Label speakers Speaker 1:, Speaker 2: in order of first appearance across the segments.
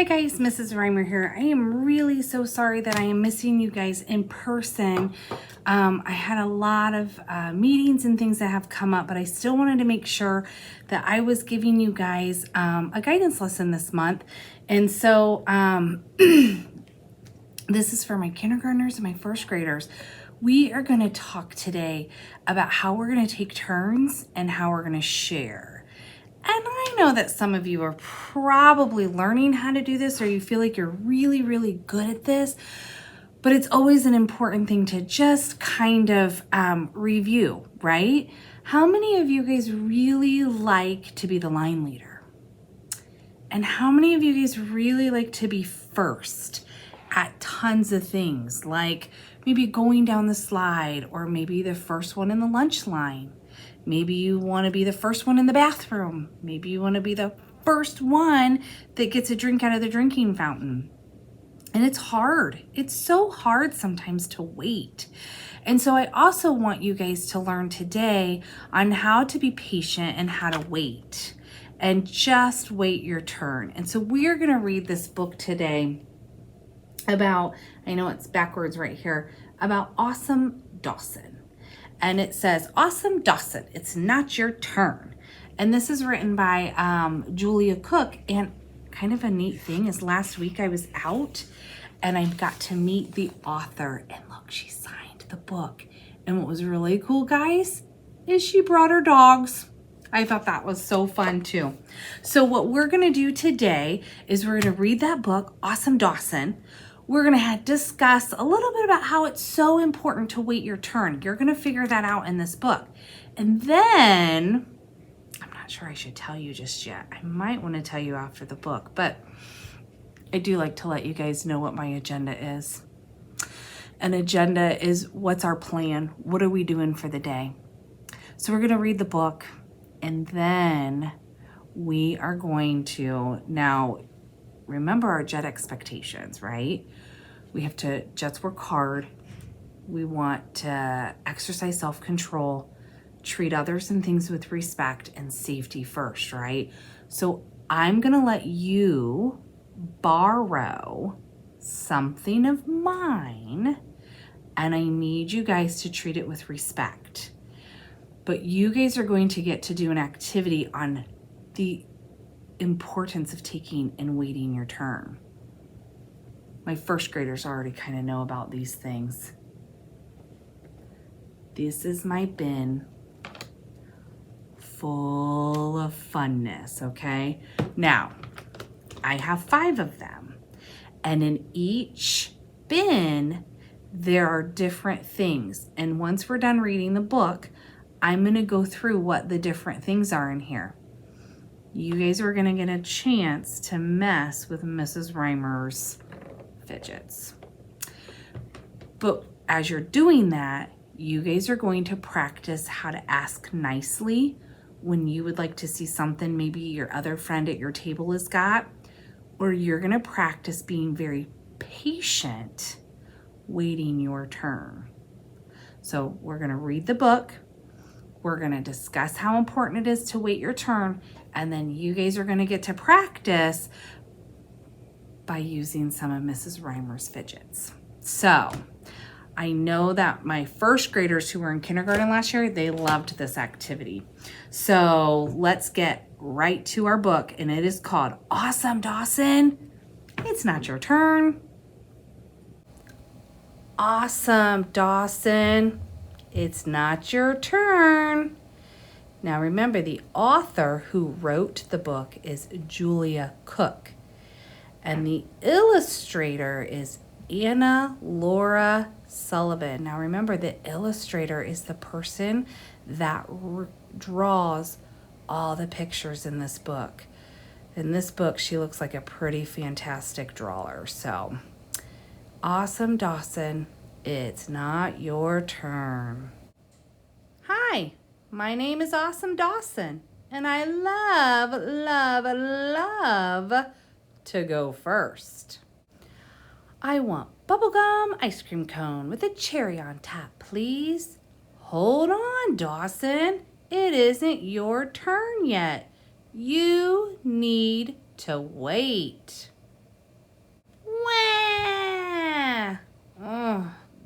Speaker 1: Hi guys, Mrs. Reimer here. I am really so sorry that I am missing you guys in person. I had a lot of meetings and things that have come up, but I still wanted to make sure that I was giving you guys a guidance lesson this month. And so this is for my kindergartners and my first graders. We are going to talk today about how we're going to take turns and how we're going to share. And I know that some of you are probably learning how to do this, or you feel like you're really, really good at this, but it's always an important thing to just kind of review, right? How many of you guys really like to be the line leader? And how many of you guys really like to be first at tons of things, like maybe going down the slide, or maybe the first one in the lunch line? Maybe you want to be the first one in the bathroom. Maybe you want to be the first one that gets a drink out of the drinking fountain. And it's hard. It's so hard sometimes to wait. And so I also want you guys to learn today on how to be patient and how to wait and just wait your turn. And so we're going to read this book today about, I know it's backwards right here, about Awesome Dawson. And it says, Awesome Dawson, it's not your turn. And this is written by Julia Cook. And kind of a neat thing is last week I was out and I got to meet the author. And look, she signed the book. And what was really cool, guys, is she brought her dogs. I thought that was so fun too. So what we're going to do today is we're going to read that book, Awesome Dawson. We're going to discuss a little bit about how it's so important to wait your turn. You're going to figure that out in this book. And then, I'm not sure I should tell you just yet. I might want to tell you after the book, but I do like to let you guys know what my agenda is. An agenda is what's our plan? What are we doing for the day? So we're going to read the book, and then we are going to now remember our jet expectations, right? We have to, jets work hard. We want to exercise self-control, treat others and things with respect, and safety first, right? So I'm going to let you borrow something of mine, and I need you guys to treat it with respect. But you guys are going to get to do an activity on the importance of taking and waiting your turn. My first graders already kind of know about these things. This is my bin full of funness, okay? Now, I have 5 of them, and in each bin, there are different things. And once we're done reading the book, I'm going to go through what the different things are in here. You guys are going to get a chance to mess with Mrs. Reimer's fidgets. But as you're doing that, you guys are going to practice how to ask nicely when you would like to see something maybe your other friend at your table has got, or you're going to practice being very patient, waiting your turn. So we're going to read the book. We're going to discuss how important it is to wait your turn, and then you guys are going to get to practice by using some of Mrs. Reimer's fidgets. So I know that my first graders who were in kindergarten last year, they loved this activity. So let's get right to our book, and it is called Awesome Dawson, it's not your turn. Awesome Dawson, it's not your turn. Now remember, the author who wrote the book is Julia Cook, and the illustrator is Anna Laura Sullivan. Now remember, the illustrator is the person that draws all the pictures in this book. In this book, she looks like a pretty fantastic drawer. So, Awesome Dawson, it's not your turn. Hi, my name is Awesome Dawson, and I love, love, love to go first. I want bubblegum ice cream cone with a cherry on top, please. Hold on, Dawson. It isn't your turn yet. You need to wait.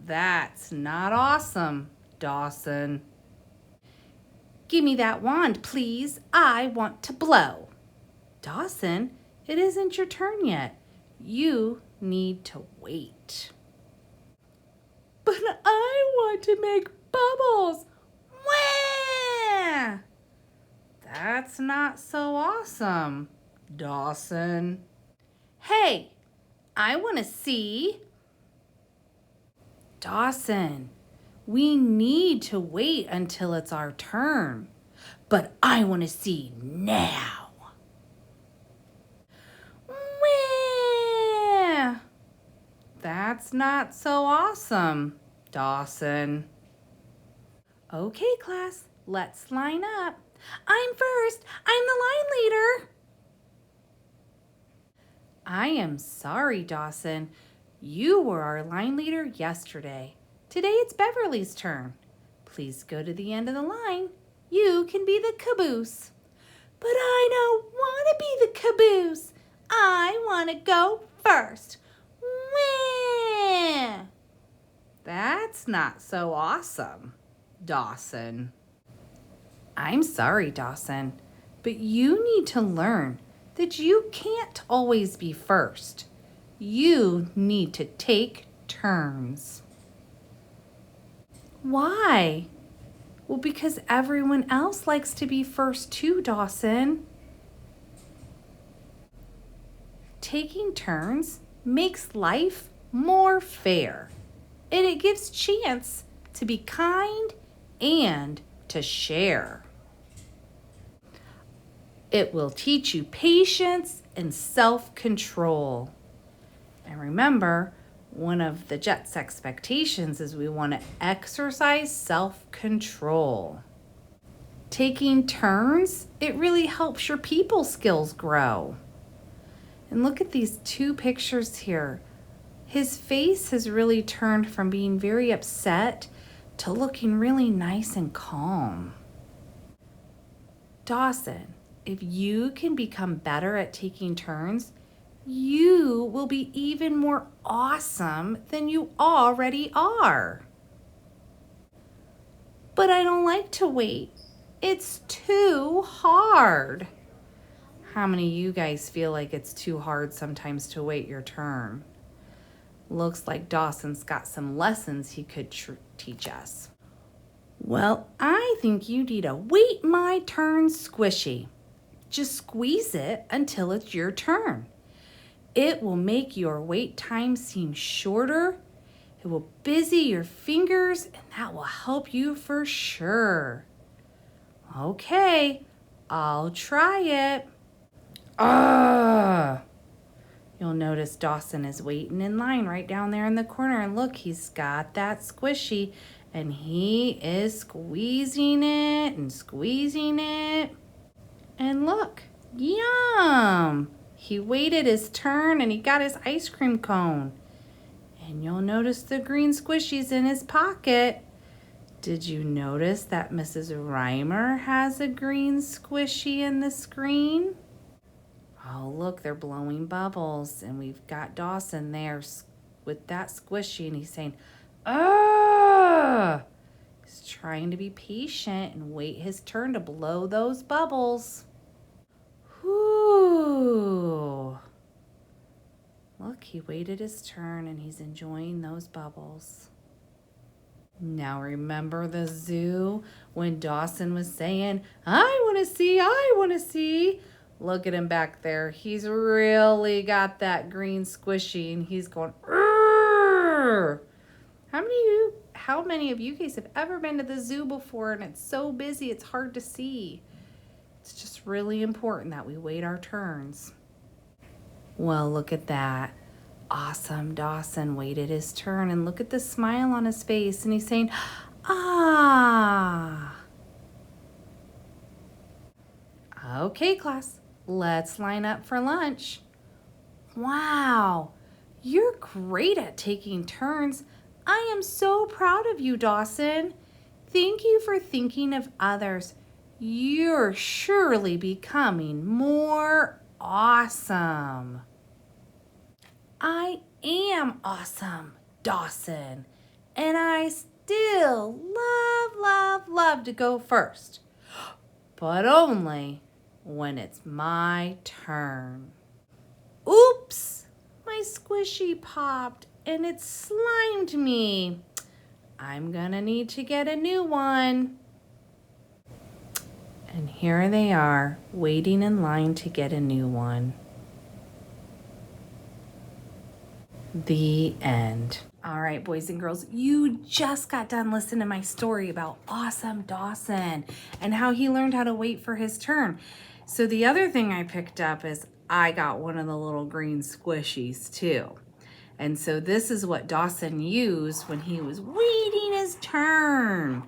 Speaker 1: That's not awesome, Dawson. Give me that wand, please. I want to blow. Dawson, it isn't your turn yet. You need to wait. But I want to make bubbles. Wah! That's not so awesome, Dawson. Hey, I want to see. Dawson, we need to wait until it's our turn. But I want to see now. Wah! That's not so awesome, Dawson. Okay, class, let's line up. I'm first. I'm the line leader. I am sorry, Dawson. You were our line leader yesterday. Today it's Beverly's turn. Please go to the end of the line. You can be the caboose. But I don't want to be the caboose. I want to go first. Wah! That's not so awesome, Dawson. I'm sorry, Dawson, but you need to learn that you can't always be first. You need to take turns. Why? Well, because everyone else likes to be first too, Dawson. Taking turns makes life more fair, and it gives chance to be kind and to share. It will teach you patience and self-control. And remember, one of the Jet's expectations is we want to exercise self-control. Taking turns, it really helps your people skills grow. And look at these two pictures here. His face has really turned from being very upset to looking really nice and calm. Dawson, if you can become better at taking turns, you will be even more awesome than you already are. But I don't like to wait. It's too hard. How many of you guys feel like it's too hard sometimes to wait your turn? Looks like Dawson's got some lessons he could teach us. Well, I think you need a wait my turn squishy. Just squeeze it until it's your turn. It will make your wait time seem shorter. It will busy your fingers, and that will help you for sure. Okay, I'll try it. You'll notice Dawson is waiting in line right down there in the corner, and look, he's got that squishy, and he is squeezing it and squeezing it. And look, yum! He waited his turn and he got his ice cream cone. And you'll notice the green squishies in his pocket. Did you notice that Mrs. Reimer has a green squishy in the screen? Oh, look, they're blowing bubbles. And we've got Dawson there with that squishy, and he's saying, ah! He's trying to be patient and wait his turn to blow those bubbles. Whoo! Look, he waited his turn and he's enjoying those bubbles. Now remember the zoo when Dawson was saying, I want to see, I want to see. Look at him back there. He's really got that green squishy and he's going, Arr! How many of you guys have ever been to the zoo before and it's so busy it's hard to see? It's just really important that we wait our turns. Well, look at that. Awesome. Dawson waited his turn, and look at the smile on his face, and he's saying, ah. Okay, class, let's line up for lunch. Wow, you're great at taking turns. I am so proud of you, Dawson. Thank you for thinking of others. You're surely becoming more awesome. I am awesome, Dawson. And I still love to go first. But only when it's my turn. Oops, my squishy popped and it slimed me. I'm gonna need to get a new one. And here they are, waiting in line to get a new one. The end. All right, boys and girls, you just got done listening to my story about Awesome Dawson and how he learned how to wait for his turn. So the other thing I picked up is I got one of the little green squishies too. And so this is what Dawson used when he was waiting his turn.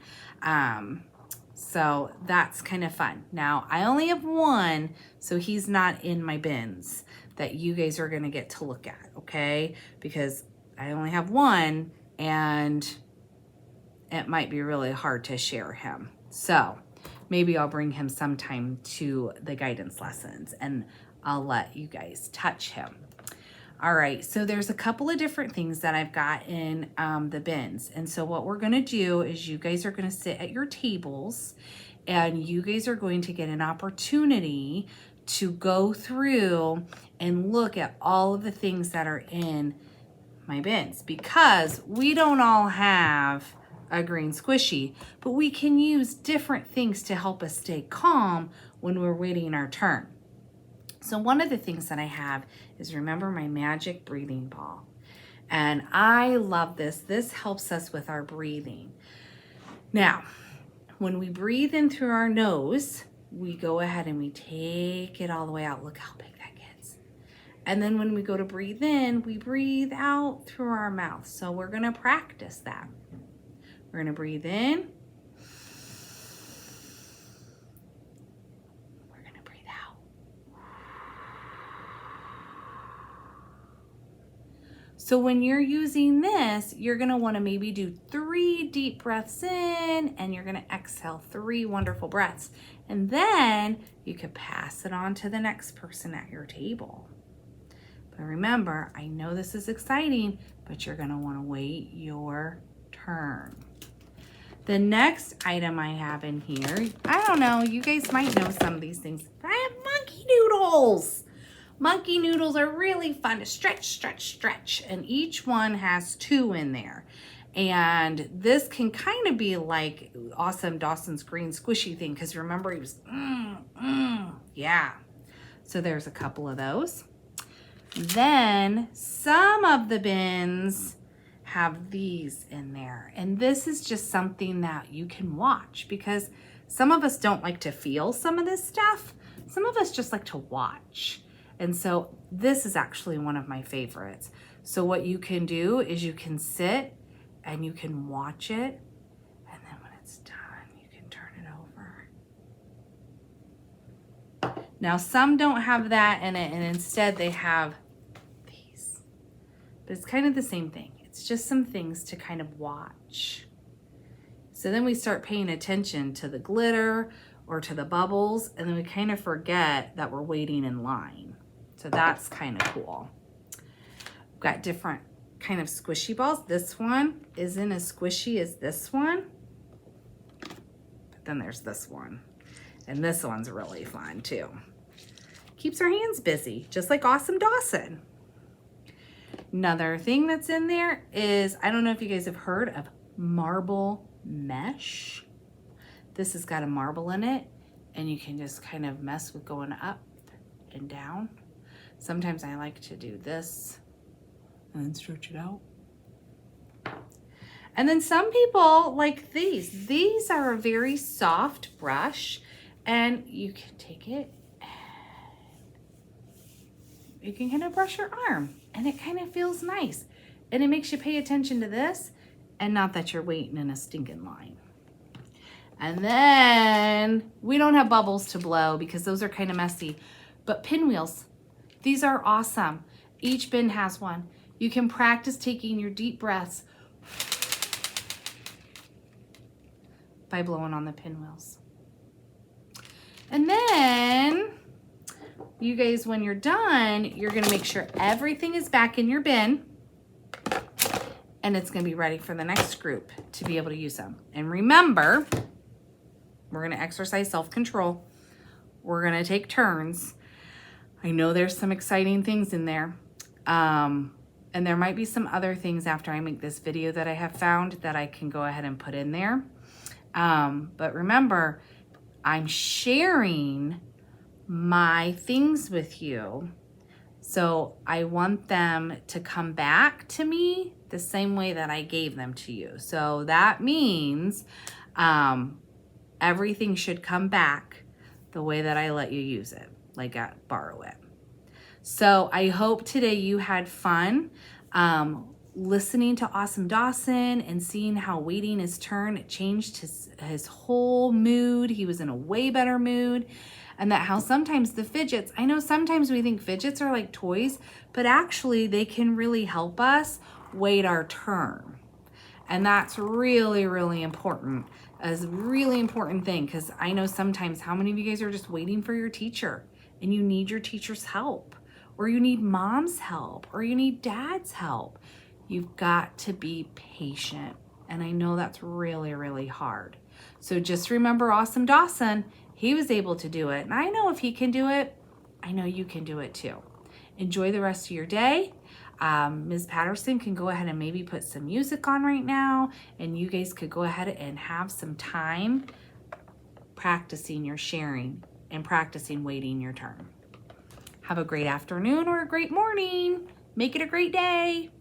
Speaker 1: So that's kind of fun. Now, I only have one, so he's not in my bins that you guys are gonna get to look at, okay? Because I only have one and it might be really hard to share him. So maybe I'll bring him sometime to the guidance lessons and I'll let you guys touch him. All right, so there's a couple of different things that I've got in the bins. And so what we're gonna do is you guys are gonna sit at your tables and you guys are going to get an opportunity to go through and look at all of the things that are in my bins, because we don't all have a green squishy, but we can use different things to help us stay calm when we're waiting our turn. So one of the things that I have is, remember, my magic breathing ball. And I love this. This helps us with our breathing. Now, when we breathe in through our nose, we go ahead and we take it all the way out. Look how big that gets. And then when we go to breathe in, we breathe out through our mouth. So we're gonna practice that. We're gonna breathe in. We're gonna breathe out. So when you're using this, you're gonna wanna maybe do 3 deep breaths in and you're gonna exhale 3 wonderful breaths. And then you could pass it on to the next person at your table. But remember, I know this is exciting, but you're gonna wanna wait your turn. The next item I have in here, I don't know, you guys might know some of these things, but I have monkey noodles. Monkey noodles are really fun to stretch, and each one has 2 in there. And this can kind of be like Awesome Dawson's green squishy thing, because remember he was, yeah. So there's a couple of those. Then some of the bins have these in there. And this is just something that you can watch, because some of us don't like to feel some of this stuff. Some of us just like to watch. And so this is actually one of my favorites. So what you can do is you can sit and you can watch it. And then when it's done, you can turn it over. Now, some don't have that in it, and instead they have these. But it's kind of the same thing. It's just some things to kind of watch. So then we start paying attention to the glitter or to the bubbles, and then we kind of forget that we're waiting in line. So that's kind of cool. We've got different kind of squishy balls. This one isn't as squishy as this one, but then there's this one. And this one's really fun too. Keeps our hands busy, just like Awesome Dawson. Another thing that's in there is, I don't know if you guys have heard of marble mesh. This has got a marble in it, and you can just kind of mess with going up and down. Sometimes I like to do this and then stretch it out. And then some people like these. These are a very soft brush, and you can take it and you can kind of brush your arm, and it kind of feels nice. And it makes you pay attention to this, and not that you're waiting in a stinking line. And then we don't have bubbles to blow because those are kind of messy, but pinwheels. These are awesome. Each bin has one. You can practice taking your deep breaths by blowing on the pinwheels. And then you guys, when you're done, you're gonna make sure everything is back in your bin. and it's going to be ready for the next group to be able to use them. And remember, we're going to exercise self-control. We're going to take turns. I know there's some exciting things in there. And there might be some other things after I make this video that I have found that I can go ahead and put in there. But remember, I'm sharing my things with you. So I want them to come back to me the same way that I gave them to you. So that means everything should come back the way that I let you use it, like I borrow it. So I hope today you had fun listening to Awesome Dawson and seeing how waiting his turn, it changed his whole mood. He was in a way better mood. And that how sometimes the fidgets, I know sometimes we think fidgets are like toys, but actually they can really help us wait our turn. And that's really, really important. As a really important thing, because I know sometimes how many of you guys are just waiting for your teacher and you need your teacher's help, or you need mom's help, or you need dad's help. You've got to be patient. And I know that's really, really hard. So just remember Awesome Dawson, he was able to do it. And I know if he can do it, I know you can do it too. Enjoy the rest of your day. Ms. Patterson can go ahead and maybe put some music on right now, and you guys could go ahead and have some time practicing your sharing and practicing waiting your turn. Have a great afternoon or a great morning. Make it a great day.